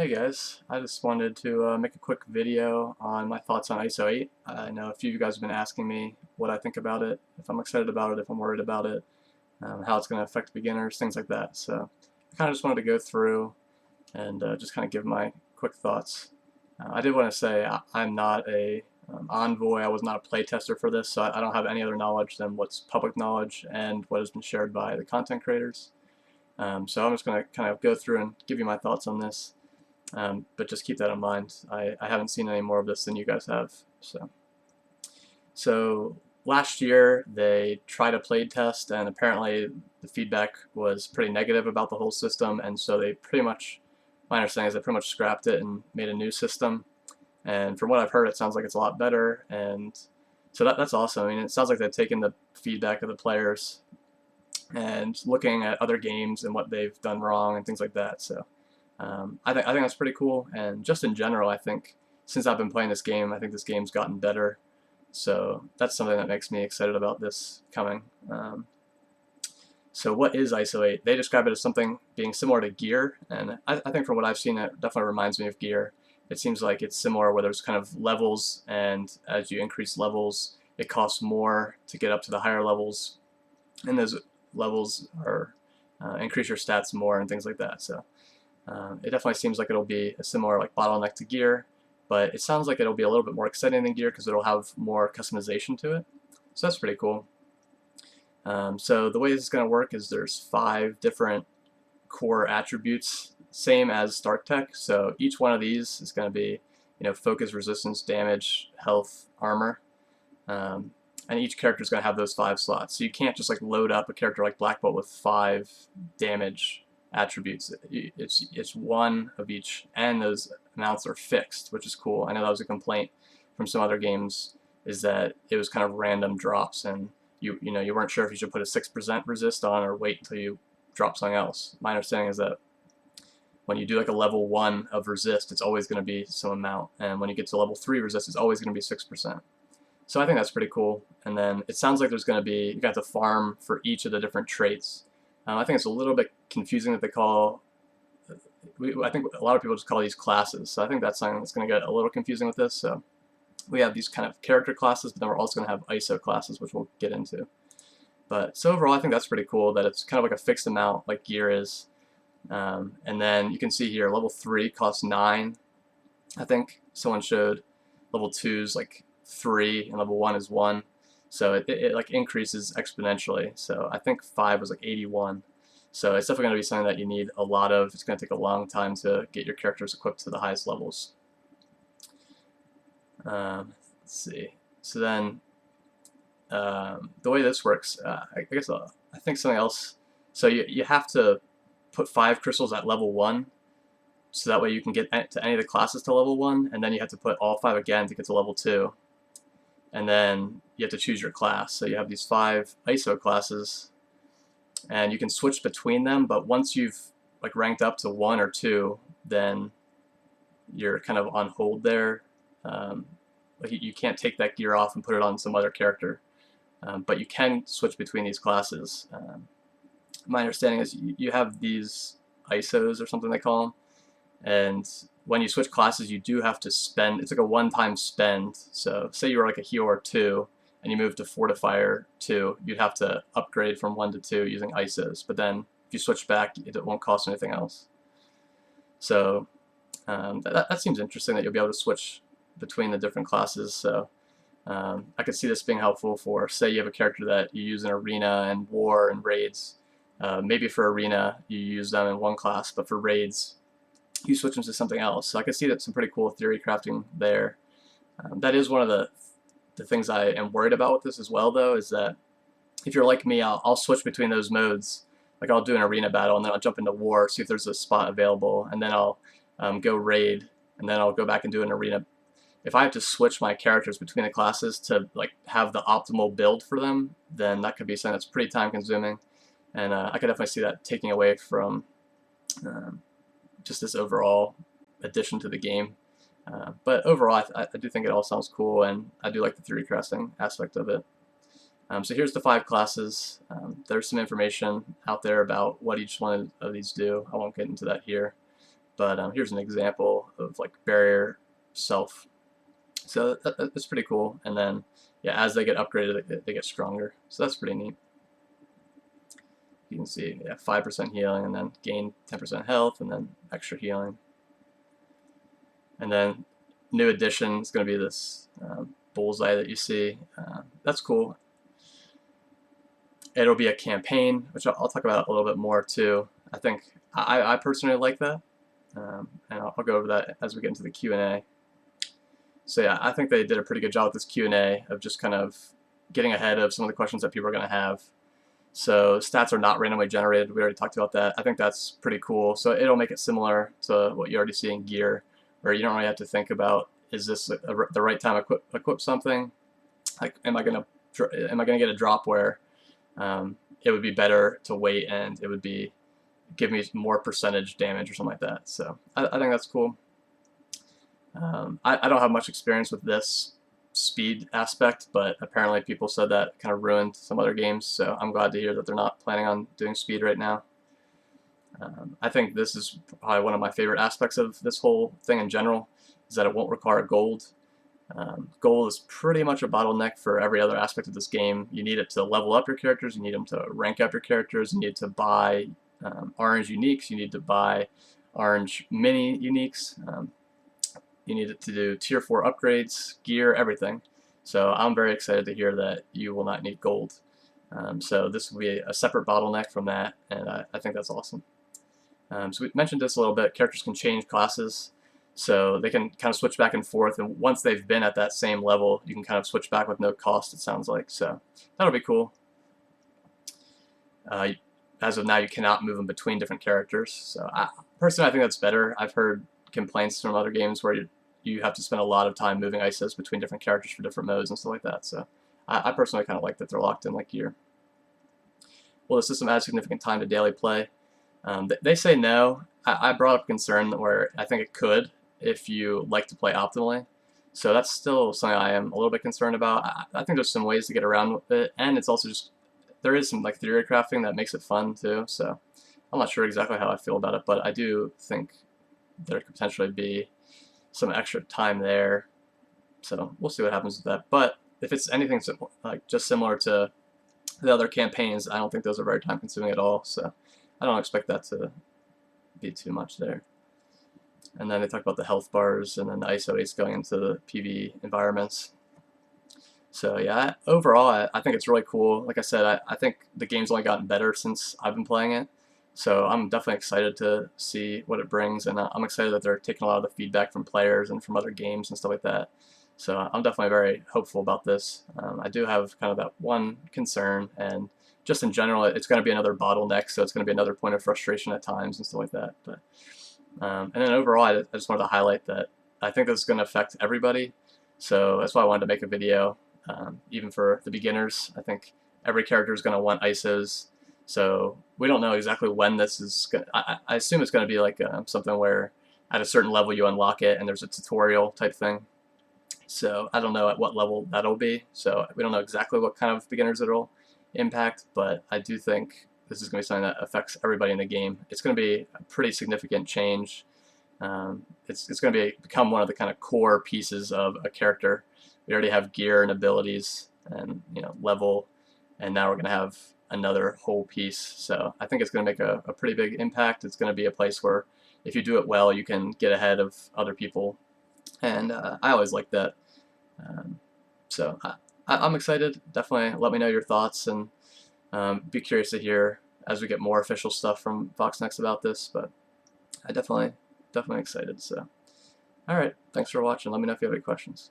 Hey guys, I just wanted to make a quick video on my thoughts on ISO8. I know a few of you guys have been asking me what I think about it, if I'm excited about it, if I'm worried about it, how it's going to affect beginners, things like that. So I kind of just wanted to go through and just kind of give my quick thoughts. I did want to say I'm not a envoy, I was not a playtester for this, so I don't have any other knowledge than what's public knowledge and what has been shared by the content creators. So I'm just going to kind of go through and give you my thoughts on this. But just keep that in mind. I haven't seen any more of this than you guys have. So last year they tried a played test, and apparently the feedback was pretty negative about the whole system, and so they pretty much, my understanding is they pretty much scrapped it and made a new system. And from what I've heard, it sounds like it's a lot better, and so that's awesome. I mean, it sounds like they've taken the feedback of the players and looking at other games and what they've done wrong and things like that. So I think that's pretty cool, and just in general, I think since I've been playing this game, I think this game's gotten better. So that's something that makes me excited about this coming. So what is ISO8? They describe it as something being similar to Gear, and I think from what I've seen, it definitely reminds me of Gear. It seems like it's similar where there's kind of levels, and as you increase levels, it costs more to get up to the higher levels, and those levels are increase your stats more and things like that. So it definitely seems like it'll be a similar like bottleneck to Gear, but it sounds like it'll be a little bit more exciting than Gear because it'll have more customization to it. So that's pretty cool. So the way this is going to work is there's 5 different core attributes, same as Stark Tech. So each one of these is going to be, focus, resistance, damage, health, armor. And each character is going to have those 5 slots. So you can't just like load up a character like Black Bolt with 5 damage attributes. It's one of each, and those amounts are fixed, which is cool. I know that was a complaint from some other games, is that it was kind of random drops, and you weren't sure if you should put a 6% resist on or wait until you drop something else. My understanding is that when you do like a level 1 of resist, it's always going to be some amount, and when you get to level 3 resist, it's always going to be 6%. So I think that's pretty cool. And then it sounds like there's going to be, you got to farm for each of the different traits. I think it's a little bit confusing that they call, I think a lot of people just call these classes, so I think that's something that's going to get a little confusing with this. So we have these kind of character classes, but then we're also going to have ISO classes, which we'll get into. But so overall, I think that's pretty cool that it's kind of like a fixed amount like Gear is. And then you can see here, level 3 costs 9. I think someone showed level 2's like 3, and level 1 is 1. So it like increases exponentially. So I think 5 was like 81. So it's definitely going to be something that you need a lot of. It's going to take a long time to get your characters equipped to the highest levels. Let's see. So then the way this works, I guess I think something else. So you have to put 5 crystals at level 1, so that way you can get to any of the classes to level 1, and then you have to put all 5 again to get to level 2. And then you have to choose your class. So you have these 5 ISO classes, and you can switch between them, but once you've like ranked up to 1 or 2, then you're kind of on hold there. Like you can't take that gear off and put it on some other character, but you can switch between these classes. My understanding is you have these ISOs or something they call them, and when you switch classes, you do have to spend, it's like a one-time spend. So say you were like a Healer 2 and you move to Fortifier 2, you'd have to upgrade from 1 to 2 using ISOs. But then if you switch back, it won't cost anything else. So that seems interesting that you'll be able to switch between the different classes. So I could see this being helpful for, say you have a character that you use in Arena and War and Raids. Maybe for Arena, you use them in one class, but for Raids, you switch them to something else. So I can see that some pretty cool theory crafting there. That is one of the things I am worried about with this as well, though, is that if you're like me, I'll switch between those modes. Like I'll do an arena battle, and then I'll jump into war, see if there's a spot available, and then I'll go raid, and then I'll go back and do an arena. If I have to switch my characters between the classes to like have the optimal build for them, then that could be something that's pretty time consuming, and I could definitely see that taking away from just this overall addition to the game. But overall, I do think it all sounds cool, and I do like the theory crafting aspect of it. So here's the 5 classes. There's some information out there about what each one of these do. I won't get into that here. But here's an example of like barrier self. So that's pretty cool. And then yeah, as they get upgraded, they get stronger. So that's pretty neat. You can see, yeah, 5% healing, and then gain 10% health, and then extra healing. And then new addition is going to be this bullseye that you see. That's cool. It'll be a campaign, which I'll talk about a little bit more too. I think I personally like that, and I'll go over that as we get into the Q&A. So yeah, I think they did a pretty good job with this Q&A of just kind of getting ahead of some of the questions that people are going to have. So stats are not randomly generated. We already talked about that. I think that's pretty cool. So it'll make it similar to what you already see in gear, where you don't really have to think about, is this the right time to equip something? Like, am I gonna get a drop where it would be better to wait and it would give me more percentage damage or something like that. So I think that's cool. I don't have much experience with this speed aspect, but apparently people said that kind of ruined some other games, so I'm glad to hear that they're not planning on doing speed right now. I think this is probably one of my favorite aspects of this whole thing in general, is that it won't require gold. Gold is pretty much a bottleneck for every other aspect of this game. You need it to level up your characters, you need them to rank up your characters, you need to buy orange uniques, you need to buy orange mini uniques, you need it to do tier 4 upgrades, gear, everything. So I'm very excited to hear that you will not need gold. So this will be a separate bottleneck from that, and I think that's awesome. So we mentioned this a little bit. Characters can change classes, so they can kind of switch back and forth, and once they've been at that same level, you can kind of switch back with no cost, it sounds like. So that'll be cool. As of now, you cannot move them between different characters. So personally, I think that's better. I've heard complaints from other games where you have to spend a lot of time moving ISOs between different characters for different modes and stuff like that. So I personally kind of like that they're locked in like gear. Will the system add significant time to daily play? They say no. I brought up a concern where I think it could if you like to play optimally. So that's still something I am a little bit concerned about. I think there's some ways to get around with it, and it's also just, there is some like theory crafting that makes it fun too. So I'm not sure exactly how I feel about it, but I do think there could potentially be some extra time there. So we'll see what happens with that. But if it's anything like just similar to the other campaigns, I don't think those are very time consuming at all. So I don't expect that to be too much there. And then they talk about the health bars and then the ISO8s going into the PvE environments. So yeah, overall, I think it's really cool. Like I said, I think the game's only gotten better since I've been playing it. So I'm definitely excited to see what it brings, and I'm excited that they're taking a lot of the feedback from players and from other games and stuff like that. So I'm definitely very hopeful about this. I do have kind of that one concern, and just in general, it's going to be another bottleneck, so it's going to be another point of frustration at times and stuff like that. But and then overall, I just wanted to highlight that I think this is going to affect everybody. So that's why I wanted to make a video, even for the beginners. I think every character is going to want ISOs. So we don't know exactly when this is going to, I assume it's going to be like something where at a certain level you unlock it and there's a tutorial type thing. So I don't know at what level that'll be. So we don't know exactly what kind of beginners it'll impact, but I do think this is going to be something that affects everybody in the game. It's going to be a pretty significant change. It's going to become one of the kind of core pieces of a character. We already have gear and abilities and level, and now we're going to have another whole piece. So I think it's going to make a pretty big impact. It's going to be a place where if you do it well, you can get ahead of other people, and I always like that. So I'm excited. Definitely let me know your thoughts, and be curious to hear as we get more official stuff from Foxnext about this. But I definitely excited. So all right, thanks for watching. Let me know if you have any questions.